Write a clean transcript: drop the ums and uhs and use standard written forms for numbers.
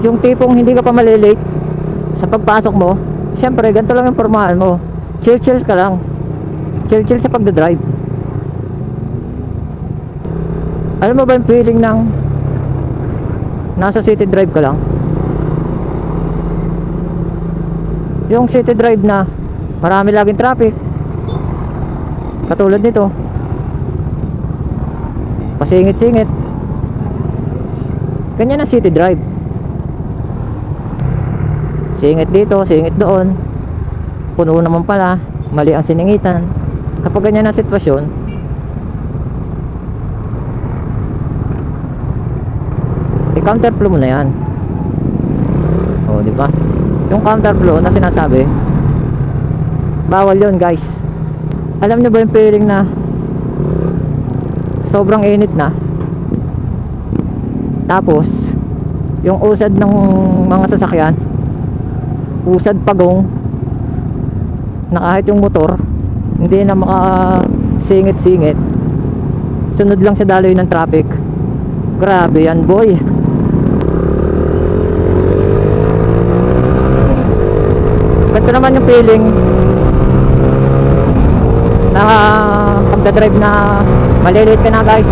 Yung tipong hindi ka pa malilate sa pagpasok mo. Siyempre, ganito lang yung pormahan mo. Chill ka lang. Chill sa pagdadrive. Alam mo ba yung feeling ng nasa city drive ka lang? Yung city drive na marami laging traffic, katulad nito, pasingit-singit. Ganyan ang city drive. Singit dito, singit doon, puno naman pala, mali ang siningitan. Kapag ganyan ang sitwasyon, i-counterflow mo na yan. O, di ba? Yung counterflow na sinasabi, bawal yon, guys. Alam niyo ba yung feeling na sobrang init na, tapos yung usad ng mga sasakyan, usad pagong, na kahit yung motor hindi na makasingit-singit, sunod lang sa daloy ng traffic. Grabe yan, boy. Ganito naman yung feeling na pagdadrive na malilate ka na, guys.